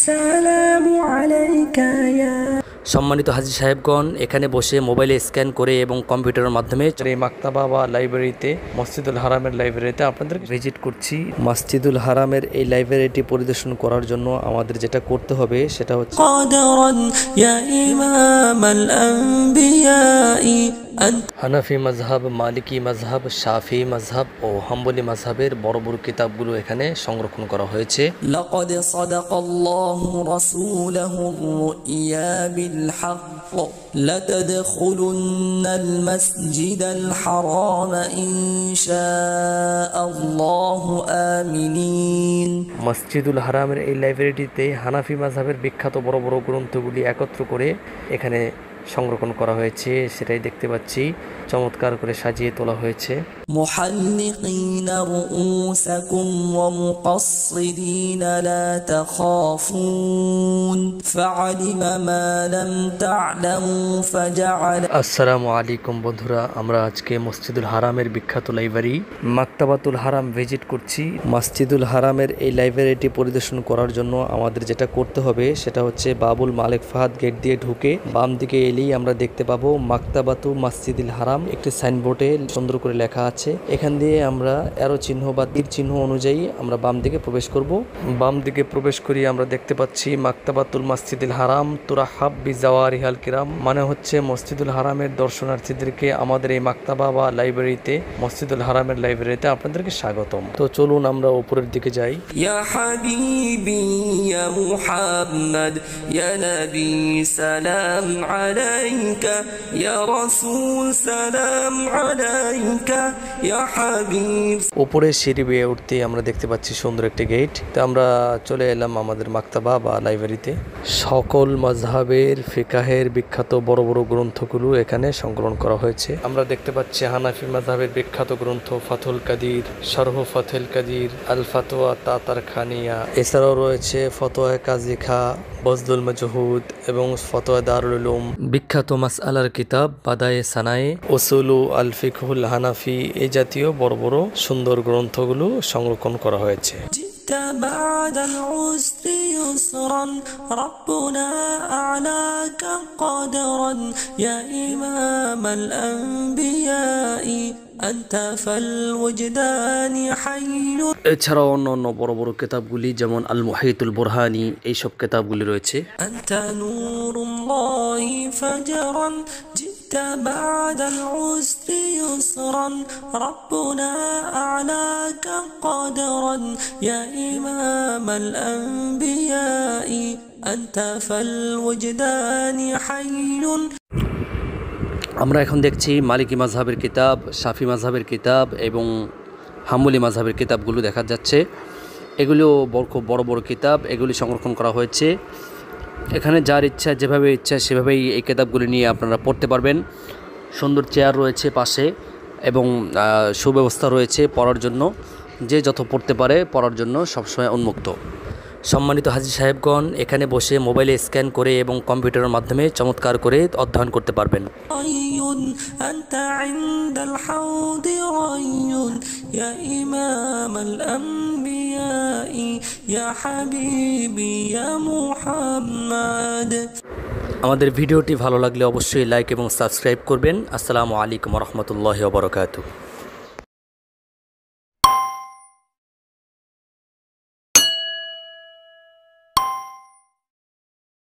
السلام عليك يا সম্মানিত হাজী সাহেবগণ, এখানে বসে মোবাইলে স্ক্যান করে এবং কম্পিউটারের মাধ্যমে এই মাকতাবা বা লাইব্রেরিতে, মসজিদুল হারামের লাইব্রেরিতে আপনাদের ভিজিট করছি। মসজিদুল হারামের এই লাইব্রেরিটি পরিদর্শন করার জন্য আমাদের যেটা করতে হবে সেটা হচ্ছে হানাফি মাজহাব, মালিকি মাজহাব, শাফি মাজহাব ও হাম্বলি মাজহাবের বড় বড় কিতাবগুলো এখানে সংরক্ষণ করা হয়েছে। লাকাদ সাদাকাল্লাহু রাসূলুহু রুইয়া বিল হক লাতাদখুলুন্নাল মাসজিদাল হারাম ইনশাআল্লাহু আমিনিন। মসজিদুল হারামের এই লাইব্রেরিটিতে হানাফি মাজহাবের বিখ্যাত বড় বড় গ্রন্থগুলি একত্র করে এখানে সংরক্ষণ করা হয়েছে, সেটাই দেখতে পাচ্ছি। চমৎকার করে সাজিয়ে তোলা হয়েছে। মুহাল্লিকিনা রুউসাকুম ওয়া মুকাসসিরিনা লা তাখাফুন ফাআলিমা মা লাম তা'লামু ফাজআলা। আসসালামু আলাইকুম বন্ধুরা, আমরা আজকে মসজিদুল হারামের বিখ্যাত লাইব্রেরি মাকতাবাতুল হারাম ভিজিট করছি। মসজিদুল হারামের এই লাইব্রেরিটি পরিদর্শন করার জন্য আমাদের যেটা করতে হবে সেটা হচ্ছে বাবুল মালিক ফাহাদ গেট দিয়ে ঢুকে বাম দিকে এলেই আমরা দেখতে পাবো মাকতাবাতু মসজিদুল হারাম। একটি সাইনবোর্ডে সুন্দর করে লেখা আছে। এখান দিয়ে আমরা অ্যারো চিহ্ন বা তীর চিহ্ন অনুযায়ী আমরা বাম দিকে প্রবেশ করব। বাম দিকে প্রবেশ করি আমরা দেখতে পাচ্ছি মাকতাবাতুল মসজিদুল হারাম তুরাহাব বিজাওয়ারিহাল কিরাম, মানে হচ্ছে মসজিদুল হারামের দর্শনার্থীদেরকে আমাদের এই মাকতাবা বা লাইব্রেরিতে, মসজিদুল হারামের লাইব্রেরিতে আপনাদেরকে স্বাগতম। তো চলুন আমরা উপরের দিকে যাই। ইয়া হাবিবি ইয়া মুহাম্মদ ইয়া নবী সালাম আলাইকা ইয়া রাসূল সালাম আলাইকা ইয়া হাবিব। উপরে সিঁড়ি বেয়ে উঠতে আমরা দেখতে পাচ্ছি সুন্দর একটি গেট। তো আমরা চলে এলাম আমাদের মাকতাবা বা লাইব্রেরিতে। সকল মাজহাবের ফিকাহের বিখ্যাত বড় বড় গ্রন্থগুলো এখানে সংকলন করা হয়েছে। আমরা দেখতে পাচ্ছি হানাফি মাজহাবের বিখ্যাত গ্রন্থ ফাতুল কাদির, শরহ ফাতুল কাদির, আল ফাতোয়া তাতারখানিয়া। এছাড়াও রয়েছে ফতোয়া কাজী খা, বজদুল মাজহুদ এবং ফতোয়া দারুল উলুম, বিখ্যাত মাসআলার কিতাব বাদায়ে সানায়ে, উসুলু আল ফিকহুল হানাফি। এই জাতীয় বড় বড় সুন্দর গ্রন্থগুলো সংরক্ষণ করা হয়েছে। بعد العسر يسرا ربنا أعلاك قدرا يا إمام الأنبياء أنت فالوجدان حي। এছাড়াও অন্য বড় বড় কিতাবগুলি যেমন আল মুহিতুল বুরহানি, এইসব কিতাবগুলি রয়েছে। أنت نور الله فجرا جئت بعد العسر يسرا ربنا أعلاك قدرا يا إمام الأنبياء أنت فالوجدان حي। আমরা এখন দেখছি মালিকি মাজহাবের কিতাব, শাফি মাজহাবের কিতাব এবং হাম্বলি মাজহাবের কিতাবগুলো দেখা যাচ্ছে। এগুলো খুব বড় বড় কিতাব, এগুলি সংরক্ষণ করা হয়েছে। এখানে যার ইচ্ছা যেভাবে ইচ্ছা সেভাবেই এই কিতাবগুলি নিয়ে আপনারা পড়তে পারবেন। সুন্দর চেয়ার রয়েছে পাশে এবং সুব্যবস্থা রয়েছে পড়ার জন্য। যে যত পড়তে পারে পড়ার জন্য সবসময় উন্মুক্ত। সম্মানিত হাজী সাহেবগণ, এখানে বসে মোবাইলে স্ক্যান করে এবং কম্পিউটারের মাধ্যমে চমৎকার করে অধ্যয়ন করতে পারবেন। أنت عند الحوض ري يا إمام الأنبياء يا حبيبي يا محمد। আমাদের ভিডিওটি ভালো লাগলে অবশ্যই লাইক এবং সাবস্ক্রাইব করবেন। আসসালামু আলাইকুম ওয়া রাহমাতুল্লাহি ওয়া বারাকাতুহু।